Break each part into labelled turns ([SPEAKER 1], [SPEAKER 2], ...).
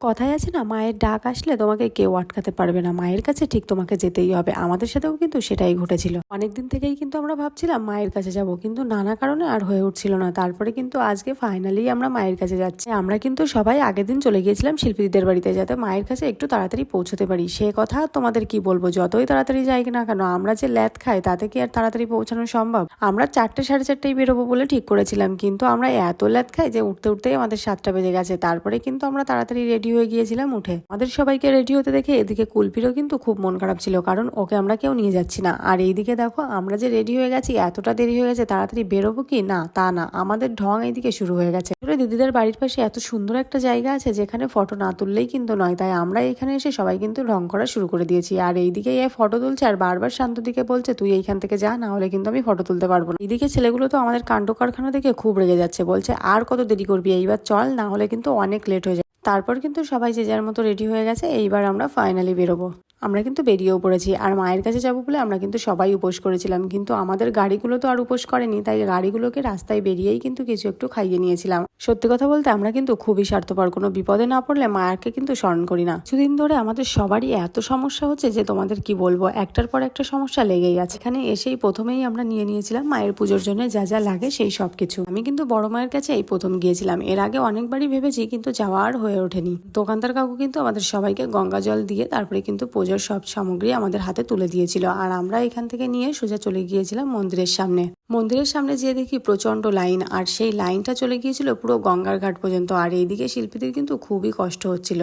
[SPEAKER 1] কথায় আছে না, মায়ের ডাক আসলে তোমাকে কেউ আটকাতে পারবে না, মায়ের কাছে ঠিক তোমাকে যেতেই হবে। আমাদের সাথেও কিন্তু সেটাই ঘটেছিল। অনেকদিন থেকেই কিন্তু আমরা ভাবছিলাম মায়ের কাছে যাব, কিন্তু নানা কারণে আর হয়ে উঠছিল না। তারপরে কিন্তু আজকে ফাইনালি আমরা মায়ের কাছে যাচ্ছি। আমরা কিন্তু সবাই আগের দিন চলে গিয়েছিলাম শিল্পীদের বাড়িতে, যাতে মায়ের কাছে একটু তাড়াতাড়ি পৌঁছতে পারি। সে কথা তোমাদের কি বলবো, যতই তাড়াতাড়ি যাই না কেন, আমরা যে ল্যাদ খাই তাতে কি আর তাড়াতাড়ি পৌঁছানো সম্ভব? আমরা 4টে সাড়ে 4টায় বেরোবো বলে ঠিক করেছিলাম, কিন্তু আমরা এত ল্যাদ খাই যে উঠতে উঠতেই আমাদের 7টা বেজে গেছে। তারপরে কিন্তু আমরা তাড়াতাড়ি রেডি হয়ে গিয়েছিলাম। উঠে আমাদের সবাইকে রেডি হতে দেখে এদিকে কুলপিরও কিন্তু খুব মন খারাপ ছিল, কারণ ওকে আমরা কেউ নিয়ে যাচ্ছি না। আর এইদিকে দেখো, আমরা যে রেডি হয়ে গেছি, এতটা দেরি হয়ে গেছে, তাড়াতাড়ি বেরোবো কি না তা না, আমাদের ঢং এইদিকে শুরু হয়ে গেছে। দিদিদের বাড়ির পাশে এত সুন্দর একটা জায়গা আছে যেখানে ফটো না তুললেই কিন্তু নয়, তাই আমরা এখানে এসে সবাই কিন্তু ঢং করা শুরু করে দিয়েছি। আর এইদিকে এ ফটো তুলছে আর বারবার শান্তদিকে বলছে তুই এইখান থেকে যা, না হলে কিন্তু আমি ফটো তুলতে পারবো না। এইদিকে ছেলেগুলো তো আমাদের কাণ্ড কারখানা দেখে খুব রেগে যাচ্ছে, বলছে আর কত দেরি করবি, এইবার চল, না হলে কিন্তু অনেক লেট হয়ে যায়। তারপর কিন্তু সবাই যে যার মতো রেডি হয়ে গেছে, এইবার আমরা ফাইনালি বেরোবো। আমরা কিন্তু বেরিয়েও পড়েছি। আর মায়ের কাছে যাবো বলে আমরা কিন্তু সবাই উপোস করেছিলাম, কিন্তু আমাদের গাড়িগুলো তো আর উপোস করেনি, তাই গাড়িগুলোকে রাস্তায় বেরিয়েই কিন্তু কিছু একটু খাইয়ে নিয়েছিলাম। সত্যি কথা বলতে আমরা কিন্তু খুবই স্বার্থপর, কোনো বিপদে না পড়লে মায়ারকে কিন্তু স্মরণ করি না। কিছুদিন ধরে আমাদের সবারই এত সমস্যা হচ্ছে যে তোমাদের কি বলবো, একটার পর একটা সমস্যা লেগেই আছে। এখানে এসেই প্রথমেই আমরা নিয়ে নিয়েছিলাম মায়ের পুজোর জন্য যা যা লাগে সেই সব কিছু। আমি কিন্তু বড় মায়ের কাছে এই প্রথম গিয়েছিলাম, এর আগে অনেকবারই ভেবেছি কিন্তু যাওয়া আর হয়ে ওঠেনি। দোকানদার কাকু কিন্তু আমাদের সবাইকে গঙ্গা জল দিয়ে তারপরে কিন্তু পুজোর সব সামগ্রী আমাদের হাতে তুলে দিয়েছিল। আর আমরা এখান থেকে নিয়ে সোজা চলে গিয়েছিলাম মন্দিরের সামনে। মন্দিরের সামনে যেয়ে দেখি প্রচন্ড লাইন, আর সেই লাইনটা চলে গিয়েছিল পুরো গঙ্গার ঘাট পর্যন্ত। আর এইদিকে শিল্পীদের কিন্তু খুবই কষ্ট হচ্ছিল।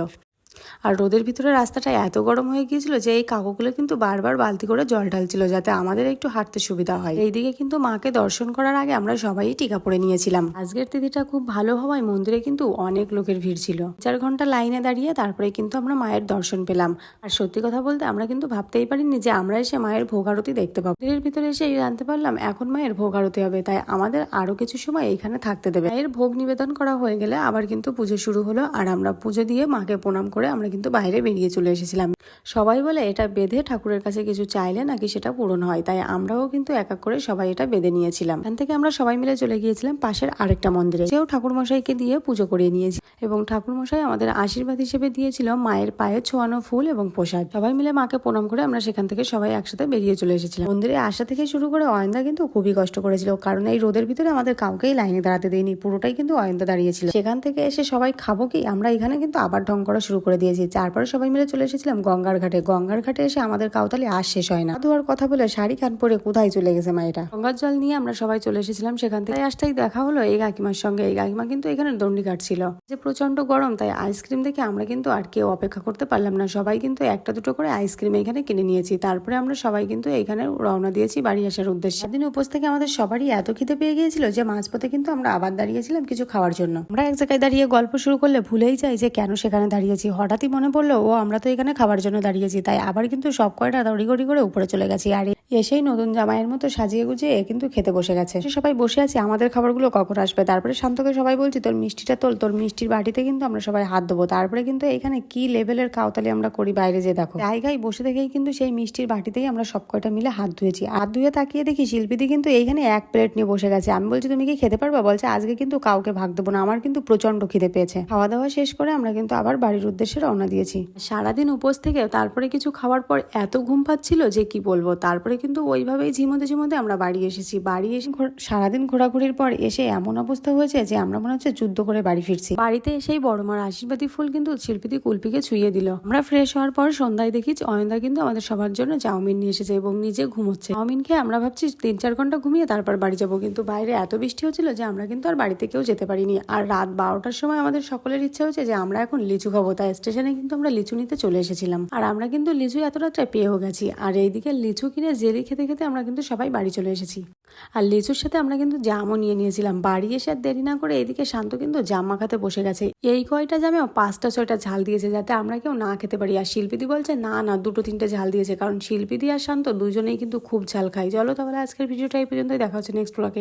[SPEAKER 1] আর রোদের ভিতরে রাস্তাটা এত গরম হয়ে গিয়েছিল যে এই কাকুগুলো কিন্তু বারবার বালতি করে জল ঢালছিল, যাতে আমাদের একটু হাঁটতে সুবিধা হয়। এইদিকে কিন্তু মাকে দর্শন করার আগে আমরা সবাই টিকা পরে নিয়েছিলাম। আজকের তিথিটা খুব ভালো হওয়ায় মন্দিরে কিন্তু অনেক লোকের ভিড় ছিল। 4 ঘন্টা লাইনে দাঁড়িয়ে তারপরে কিন্তু আমরা মায়ের দর্শন পেলাম। আর সত্যি কথা বলতে আমরা কিন্তু ভাবতেই পারিনি যে আমরা এসে মায়ের ভোগ আরতি দেখতে পাবো। মন্দিরের ভিতরে এসে জানতে পারলাম এখন মায়ের ভোগ আরতি হবে, তাই আমাদের আরো কিছু সময় এইখানে থাকতে দেবে। মায়ের ভোগ নিবেদন করা হয়ে গেলে আবার কিন্তু পুজো শুরু হলো। আর আমরা পুজো দিয়ে মাকে প্রণাম করে আমরা কিন্তু বাইরে বেরিয়ে চলে এসেছিলাম। সবাই বলে এটা বেঁধে ঠাকুরের কাছে কিছু চাইলে নাকি সেটা পূরণ হয়, তাই আমরাও কিন্তু এক এক করে সবাই এটা বেঁধে নিয়েছিলাম। এখান থেকে আমরা সবাই মিলে চলে গিয়েছিলাম পাশের আরেকটা মন্দিরে, সেও ঠাকুরমশাইকে দিয়ে পুজো করিয়ে নিয়েছি। এবং ঠাকুরমশাই আমাদের আশীর্বাদ হিসেবে দিয়েছিল মায়ের পায়ে ছোঁয়ানো ফুল এবং প্রসাদ। সবাই মিলে মাকে প্রণাম করে আমরা সেখান থেকে সবাই একসাথে বেরিয়ে চলে এসেছিলাম। মন্দিরে আসা থেকে শুরু করে অয়ন্দা কিন্তু খুবই কষ্ট করেছিল, কারণ এই রোদের ভিতরে আমাদের কাউকেই লাইনে দাঁড়াতে দেয়নি, পুরোটাই কিন্তু অয়ন্দা দাঁড়িয়েছিল। সেখান থেকে এসে সবাই খাবো কি, আমরা এখানে কিন্তু আবার ঢং করা শুরু করে দিয়েছি। তারপরে সবাই মিলে চলে এসেছিলাম গঙ্গার ঘাটে। গঙ্গার ঘাটে এসে আমাদের কাউতালি আর শেষ হয় না। ধোয়ার কথা বলে শাড়ি খান পরে কোথায় চলে গেছে মায়েরা। গঙ্গার জল নিয়ে আমরা সবাই চলে এসেছিলাম সেখান থেকে। আসতেই দেখা হলো এই কাকিমার সঙ্গে। এই কাকিমা কিন্তু এখানে দণ্ডি কাটছিল, যে প্রচন্ড গরম, তাই আইসক্রিম দেখে আমরা কিন্তু আর কেউ অপেক্ষা করতে পারলাম না। সবাই কিন্তু একটা দুটো করে আইসক্রিম এখানে কিনে নিয়েছি। তারপরে আমরা সবাই কিন্তু এইখানে রওনা দিয়েছি বাড়ি আসার উদ্দেশ্যে। সেদিন উপোস থেকে আমাদের সবারই এত খিদে পেয়ে গিয়েছিল যে মাঝপথে কিন্তু আমরা আবার দাঁড়িয়েছিলাম কিছু খাওয়ার জন্য। আমরা এক জায়গায় দাঁড়িয়ে গল্প শুরু করলে ভুলেই যাই যে কেন সেখানে দাঁড়িয়েছি। হঠাৎই মনে পড়লো ও আমরা তো এখানে খাবার জন্য দাঁড়িয়েছি, তাই আবার কিন্তু সব কয়টা দড়িগড়ি করে উপরে চলে গেছি। আর এসেই নতুন জামাইয়ের মতো সাজিয়ে গুজিয়ে কিন্তু খেতে বসে গেছে। সবাই বসে আছি, আমাদের খাবারগুলো কখন আসবে। তারপরে শান্তকে সবাই বলছি তোর মিষ্টিটা তোল, তোর মিষ্টির বাটিতে কিন্তু আমরা সবাই হাত দেবো। তারপরে কিন্তু এখানে কি লেভেলের কাউতালি আমরা করি বাইরে যে দেখো। জায়গায় বসে থেকেই কিন্তু সেই মিষ্টির বাটিতেই আমরা সব কয়টা মিলে হাত ধুয়েছি। হাত ধুয়ে তাকিয়ে দেখি শিল্পীদি কিন্তু এইখানে 1 প্লেট নিয়ে বসে গেছে। আমি বলছি তুমি কি খেতে পারবা? বলছে আজকে কিন্তু কাউকে ভাগ দেবো না, আমার কিন্তু প্রচন্ড খিদে পেয়েছে। খাওয়া দাওয়া শেষ করে আমরা কিন্তু আবার বাড়ির উদ্দেশ্যে রওনা দিয়েছি। সারাদিন উপোস থেকে তারপরে কিছু খাওয়ার পর এত ঘুম পাচ্ছিল যে কি বলবো। তারপরে কিন্তু ওইভাবেই ঝিমোতে ঝিমোতে আমরা বাড়ি এসেছি। বাড়ি এসে সারাদিন ঘোরাঘুরির পর এসে এমন অবস্থা হয়েছে যে আমরা মনে হচ্ছে যুদ্ধ করে বাড়ি ফিরছি। বাড়িতে এসেই বড় মার আশীর্বাদী ফুল কিন্তু শিল্পীদি কুলপিকে ছুঁয়ে দিল। আমরা ফ্রেশ হওয়ার পর সন্ধ্যায় দেখি অয়ন্দা কিন্তু আমাদের সবার জন্য চাউমিন নিয়ে এসেছে এবং নিজে ঘুমোচ্ছে। চাউমিন খেয়ে আমরা ভাবছি 3-4 ঘন্টা ঘুমিয়ে তারপর বাড়ি যাবো, কিন্তু বাইরে এত বৃষ্টি হচ্ছিল যে আমরা কিন্তু আর বাড়িতে কেউ যেতে পারিনি। আর রাত 12টার সময় আমাদের সকলের ইচ্ছা হচ্ছে যে আমরা এখন লিচু খাবো, তাই স্টেশনে কিন্তু আমরা লিচু নিতে চলে এসেছিলাম। আর আমরা কিন্তু লিচু এত রাত্রে পেয়েও গেছি। আর এইদিকে লিচু কিনে জেলি খেতে খেতে আমরা কিন্তু সবাই বাড়ি চলে এসেছি। আর লিচুর সাথে আমরা কিন্তু জামও নিয়ে নিয়েছিলাম। বাড়ি এসে আর দেরি না করে এইদিকে শান্ত কিন্তু জাম মাখাতে বসে গেছে। এই কয়টা জামেও 5টা-6টা ঝাল দিয়েছে, যাতে আমরা কেউ না খেতে পারি। আর শিল্পীদি বলছে না 2-3টে ঝাল দিয়েছে, কারণ শিল্পীদি আর শান্ত দুজনেই কিন্তু খুব ঝাল খাই। চলো তাহলে আজকের ভিডিওটা এই পর্যন্তই, দেখা হচ্ছে নেক্সট ব্লগে।